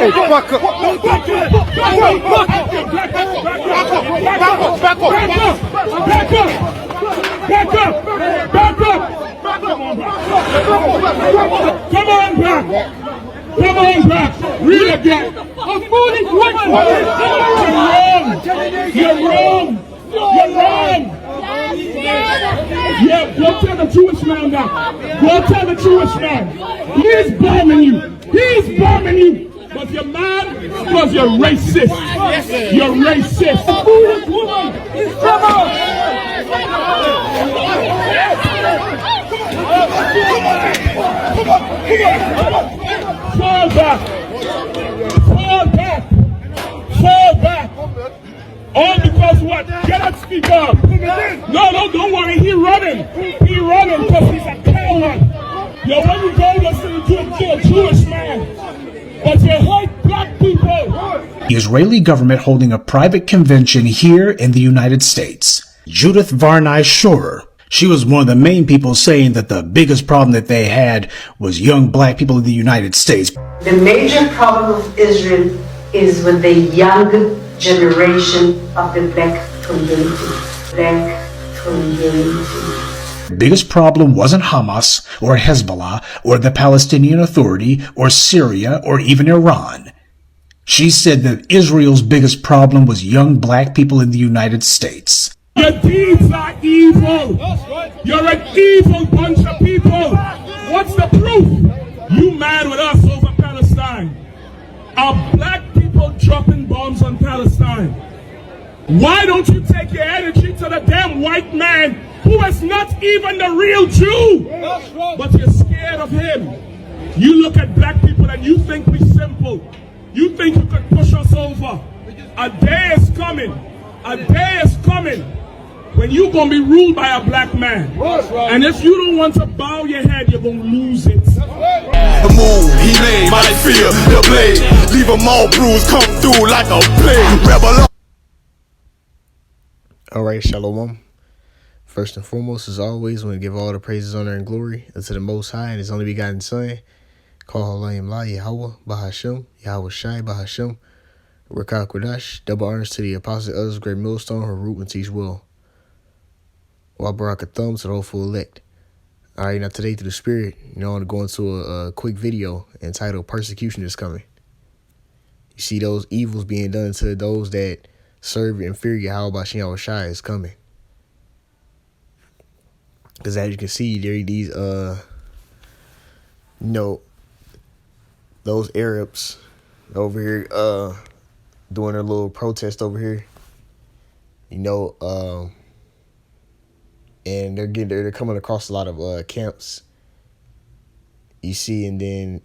Back up. Come on back. Read again. You're wrong. Yeah, go tell the Jewish man that. Go tell the Jewish man. He's bombing you. But you're mad because you're racist. You're racist. Fall back. All because what? Get up, speak up. No, don't worry. He running because he's a coward. Yo, when you go listen to a Jewish man, but you hate black people. The Israeli government holding a private convention here in the United States. Judith Varney Schorer. She was one of the main people saying that the biggest problem that they had was young black people in the United States. The major problem of Israel is with the young generation of the black community. The biggest problem wasn't Hamas or Hezbollah or the Palestinian Authority or Syria or even Iran. She said that Israel's biggest problem was young black people in the United States. Your deeds are evil. You're an evil bunch of people. What's the proof? You mad with us over Palestine. Are black people dropping bombs on Palestine? Why don't you take your energy to the damn white man who is not even the real Jew? But you're scared of him. You look at black people and you think we're simple. You think you could push us over. A day is coming when you're going to be ruled by a black man. And if you don't want to bow your head, you're going to lose it. The move, he made, might feel the blade. Leave them all bruised, come through like a plague. Rebel. Alright, Shalom. First and foremost, as always, we want to give all the praises, honor, and glory unto the Most High and His only begotten Son. Call Halayim La Yahweh Bahashem, Yahweh Shai Bahashem, Rakah Kodash. Double honors to the apostle of the great millstone, her root and teach will. Wa Baraka Thumb to the hopeful elect. Alright, now today through the Spirit, I want to go into a quick video entitled Persecution is Coming. You see those evils being done to those that serve and fear Yahweh Yahweh Shai is coming. Because as you can see, there are these, those Arabs over here, doing their little protest over here, and they're coming across a lot of camps, you see, and then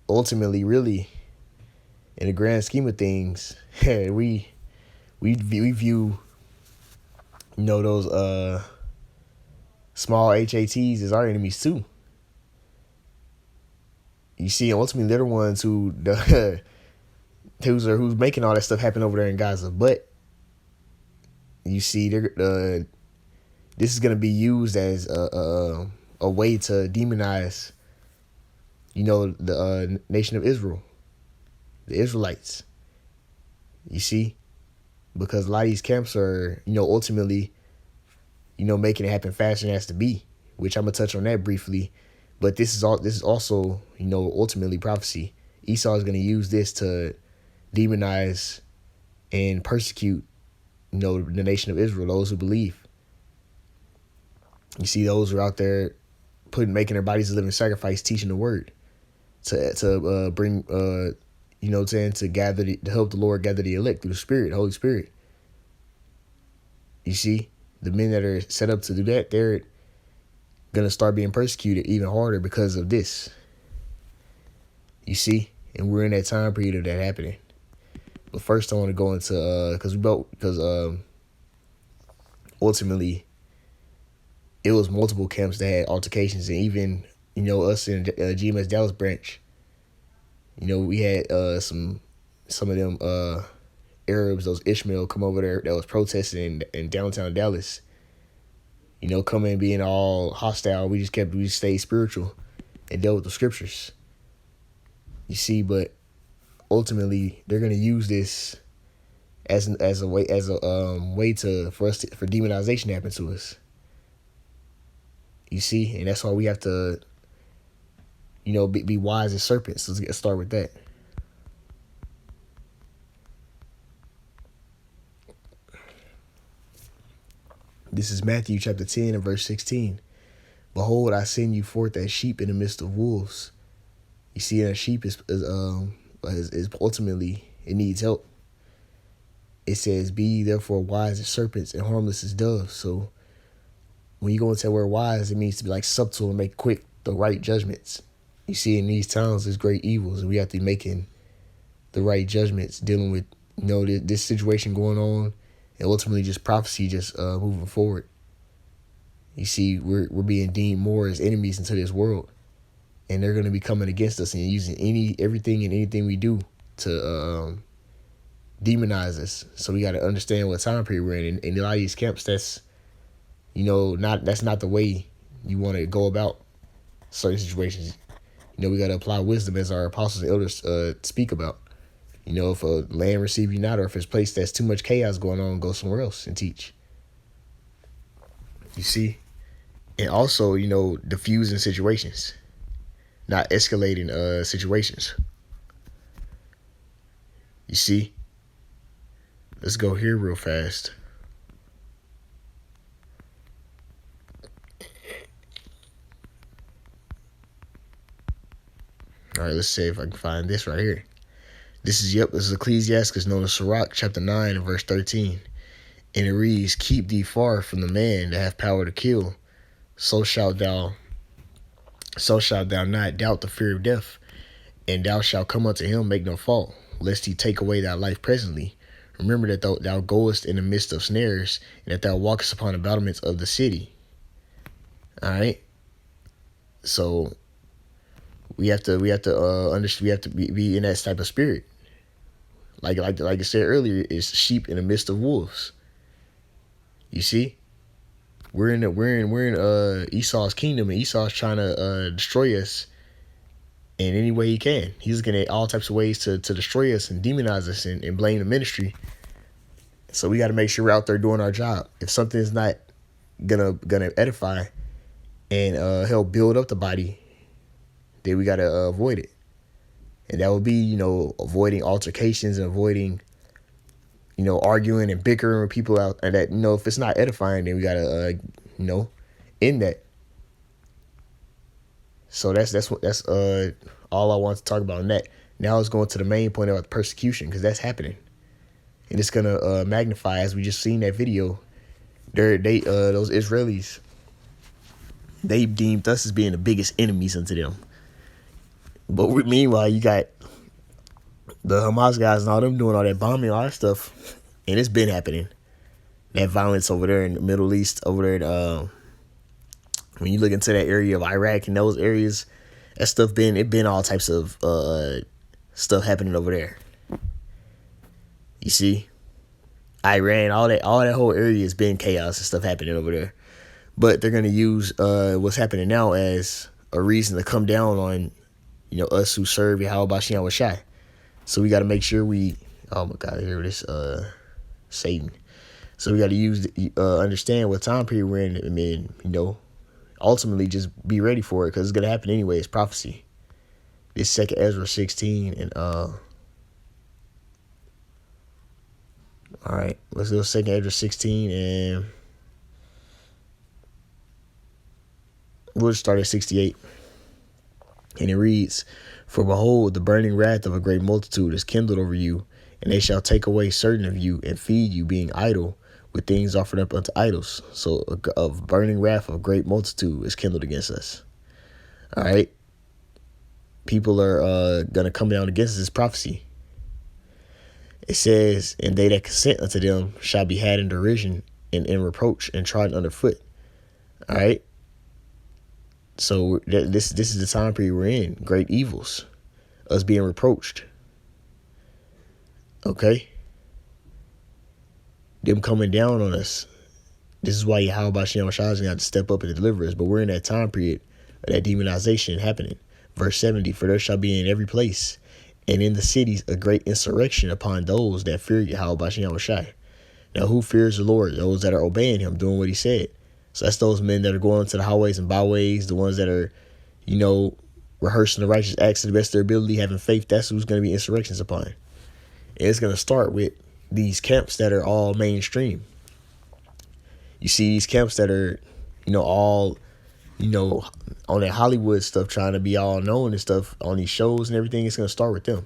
ultimately, really, in the grand scheme of things, we view, those small HATs as our enemies too. You see, ultimately, they're the ones who's making all that stuff happen over there in Gaza. But you see, this is going to be used as a way to demonize, the nation of Israel, the Israelites. You see, because a lot of these camps are, ultimately, making it happen faster than it has to be, which I'm gonna touch on that briefly. But this is also, ultimately prophecy. Esau is gonna use this to demonize and persecute, the nation of Israel, those who believe. You see, those who are out there making their bodies a living sacrifice, teaching the word to bring, to help the Lord gather the elect through the Spirit, the Holy Spirit. You see, the men that are set up to do that, they're going to start being persecuted even harder because of this. You see, and we're in that time period of that happening. But first I want to go into, because ultimately it was multiple camps that had altercations, and even, us in GMS Dallas branch, we had some of them Arabs, those Ishmael, come over there that was protesting in downtown Dallas. Coming being all hostile. We just stayed spiritual and dealt with the scriptures. You see, but ultimately they're gonna use this as a way for demonization to happen to us. You see, and that's why we have to, be wise as serpents. Let's get started with that. This is Matthew chapter 10 and verse 16. Behold, I send you forth as sheep in the midst of wolves. You see, a sheep is ultimately, it needs help. It says, be ye therefore wise as serpents and harmless as doves. So when you go into the word wise, it means to be like subtle and make quick the right judgments. You see, in these times, there's great evils, and we have to be making the right judgments, dealing with, this situation going on, and ultimately just prophecy, just moving forward. You see, we're being deemed more as enemies into this world, and they're going to be coming against us and using everything and anything we do to demonize us. So we got to understand what time period we're in. And a lot of these camps, that's not the way you want to go about certain situations. We got to apply wisdom, as our apostles and elders speak about. If a land receive you not, or if it's a place that's too much chaos going on, go somewhere else and teach. You see? And also, diffusing situations, not escalating situations. You see? Let's go here real fast. All right, let's see if I can find this right here. This is Ecclesiastes, known as Sirach, chapter 9 and verse 13. And it reads, keep thee far from the man that hath power to kill, so shalt thou not doubt the fear of death, and thou shalt come unto him, make no fault, lest he take away thy life presently. Remember that thou goest in the midst of snares, and that thou walkest upon the battlements of the city. All right. So we have to understand. We have to be in that type of spirit. Like I said earlier, it's sheep in the midst of wolves. You see, we're in Esau's kingdom, and Esau's trying to destroy us in any way he can. He's looking at all types of ways to destroy us and demonize us and blame the ministry. So we got to make sure we're out there doing our job. If something is not gonna edify and help build up the body, then we got to avoid it. And that would be, avoiding altercations and avoiding, arguing and bickering with people out. And that, if it's not edifying, then we got to, end that. So that's all I want to talk about on that. Now let's go into the main point about persecution, because that's happening. And it's going to magnify, as we just seen that video. Those Israelis, they deemed us as being the biggest enemies unto them. But meanwhile, you got the Hamas guys and all them doing all that bombing, all that stuff. And it's been happening. That violence over there in the Middle East, over there, when you look into that area of Iraq and those areas, that stuff been all types of stuff happening over there. You see? Iran, all that whole area has been chaos and stuff happening over there. But they're going to use what's happening now as a reason to come down on us who serve Yahweh Bashian Washai. So we got to make sure oh my God, here it is, Satan. So we got to understand what time period we're in. I mean, ultimately just be ready for it, because it's going to happen anyway. It's prophecy. This 2 Ezra 16 and all right, let's go 2 Ezra 16 and we'll just start at 68. And it reads, for behold, the burning wrath of a great multitude is kindled over you, and they shall take away certain of you and feed you, being idle, with things offered up unto idols. So a burning wrath of a great multitude is kindled against us. All right. People are going to come down against this prophecy. It says, and they that consent unto them shall be had in derision and in reproach and trodden underfoot. All right. So this is the time period we're in. Great evils. Us being reproached. Okay. Them coming down on us. This is why Yahweh Bashian Washai is going to have to step up and deliver us. But we're in that time period of that demonization happening. Verse 70, for there shall be in every place and in the cities a great insurrection upon those that fear Yahweh Bashem Yahushai. Now, who fears the Lord? Those that are obeying him, doing what he said. So that's those men that are going into the highways and byways, the ones that are, rehearsing the righteous acts to the best of their ability, having faith. That's who's going to be insurrections upon. And it's going to start with these camps that are all mainstream. You see these camps that are, all, on that Hollywood stuff, trying to be all known and stuff on these shows and everything. It's going to start with them.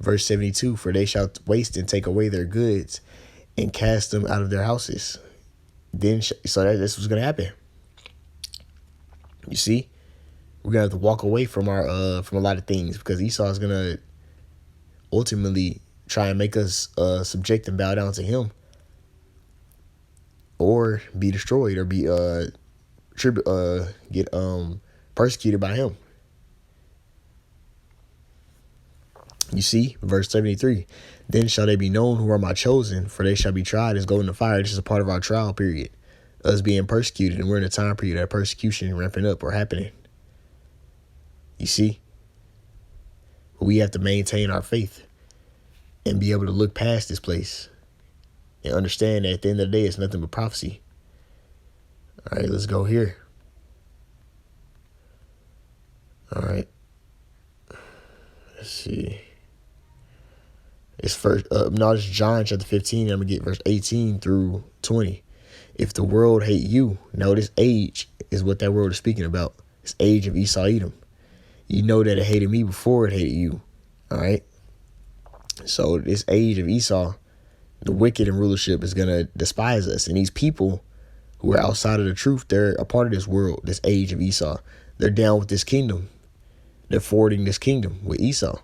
Verse 72, for they shall waste and take away their goods and cast them out of their houses. This was going to happen. You see, we're going to have to walk away from a lot of things, because Esau is going to ultimately try and make us subject and bow down to him, or be destroyed, or be get persecuted by him. You see, verse 73, then shall they be known who are my chosen, for they shall be tried as gold in the fire. This is a part of our trial period, us being persecuted, and we're in a time period of persecution ramping up or happening. You see, we have to maintain our faith and be able to look past this place and understand that at the end of the day, it's nothing but prophecy. All right, let's go here. All right, let's see. It's it's John chapter 15. I'm going to get verse 18 through 20. If the world hate you, now this age is what that world is speaking about. This age of Esau Edom. You know that it hated me before it hated you. All right. So this age of Esau, the wicked in rulership, is going to despise us. And these people who are outside of the truth, they're a part of this world, this age of Esau. They're down with this kingdom. They're forwarding this kingdom with Esau.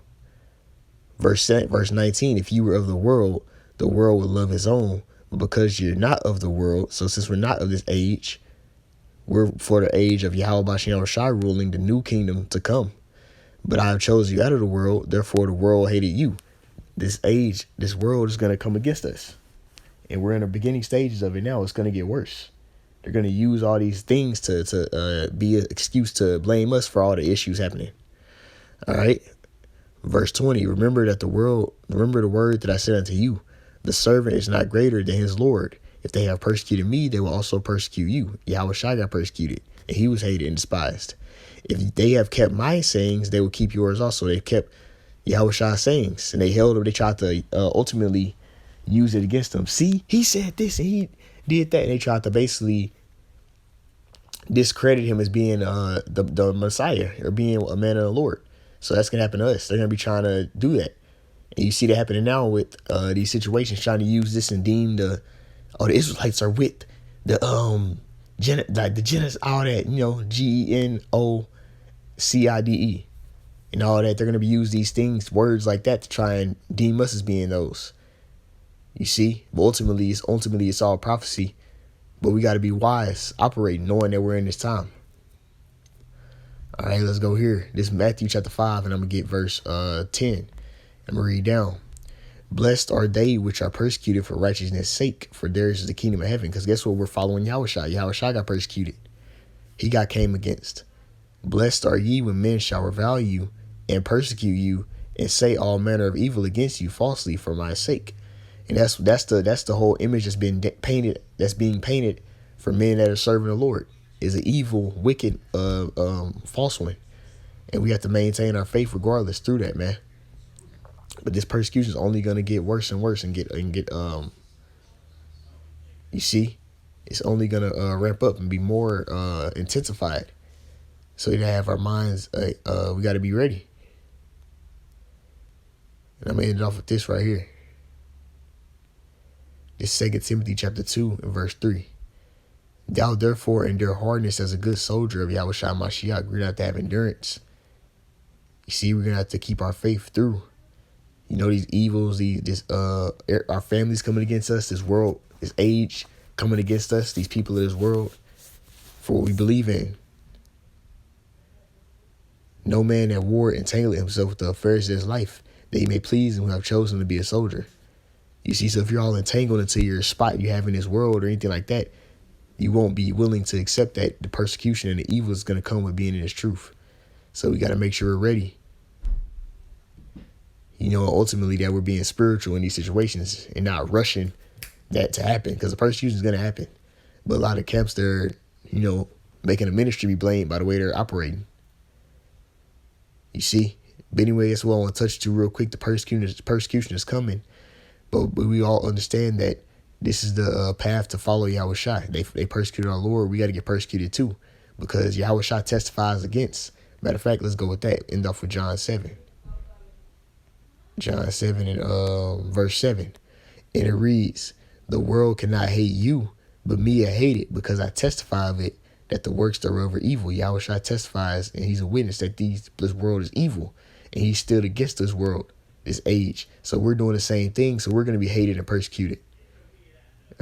Verse 19, if you were of the world would love his own. But because you're not of the world, so since we're not of this age, we're for the age of Yahweh Bashem Yahushai ruling the new kingdom to come. But I have chosen you out of the world, therefore the world hated you. This world is going to come against us. And we're in the beginning stages of it now. It's going to get worse. They're going to use all these things to be an excuse to blame us for all the issues happening. All right. Verse 20, remember the word that I said unto you. The servant is not greater than his Lord. If they have persecuted me, they will also persecute you. Yahushua got persecuted, and he was hated and despised. If they have kept my sayings, they will keep yours also. They kept Yahushua's sayings, and they tried to ultimately use it against them. See, he said this, and he did that, and they tried to basically discredit him as being the Messiah, or being a man of the Lord. So that's going to happen to us. They're going to be trying to do that. And you see that happening now with these situations, trying to use this and deem the Israelites are with the genocide, all that, genocide and all that. They're going to be use these things, words like that, to try and deem us as being those. You see, but ultimately it's all prophecy. But we got to be wise, operating, knowing that we're in this time. All right, let's go here. This is Matthew chapter 5, and I'm going to get verse 10. I'm going to read down. Blessed are they which are persecuted for righteousness' sake, for theirs is the kingdom of heaven. Because guess what? We're following Yahushua. Yahushua got persecuted. He got came against. Blessed are ye when men shall revile you and persecute you and say all manner of evil against you falsely for my sake. And that's the whole image that's being painted for men that are serving the Lord. Is an evil, wicked, false one. And we have to maintain our faith regardless through that, man. But this persecution is only going to get worse and worse and get you see, it's only going to ramp up and be more intensified. So to have our minds, we got to be ready. And I'm going to end it off with this right here. This 2 Timothy chapter 2 and verse 3. Thou therefore endure hardness as a good soldier of Yahushua Mashiach. We're going to have to have endurance. You see, we're going to have to keep our faith through. These evils, our families coming against us, this world, this age coming against us, these people of this world, for what we believe in. No man at war entangled himself with the affairs of his life, that he may please him who have chosen to be a soldier. You see, so if you're all entangled into your spot you have in this world or anything like that, you won't be willing to accept that the persecution and the evil is going to come with being in this truth. So we got to make sure we're ready. You know, ultimately that we're being spiritual in these situations and not rushing that to happen, because the persecution is going to happen. But a lot of camps, they're, you know, making the ministry be blamed by the way they're operating. You see? But anyway, that's what I want to touch to real quick. The persecution is coming. But we all understand that this is the path to follow Yahweh Shai. They persecuted our Lord. We got to get persecuted too, because Yahweh Shai testifies against. Matter of fact, let's go with that. End off with John 7. John 7 and verse 7. And it reads, the world cannot hate you, but me I hate it, because I testify of it, that the works thereof are evil. Yahweh Shai testifies, and he's a witness that this world is evil, and he's still against this world, this age. So we're doing the same thing, so we're going to be hated and persecuted.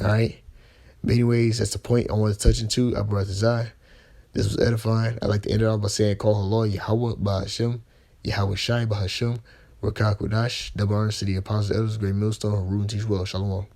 All right? But anyways, that's the point I want to touch into. I brought this eye. This was edifying. I'd like to end it off by saying, call Allah Yahweh Bahashem, Yahweh Shai Bahashem, Rakak Wadash, double honors to the apostles, elders, great millstone, who rule and teach well. Shalom.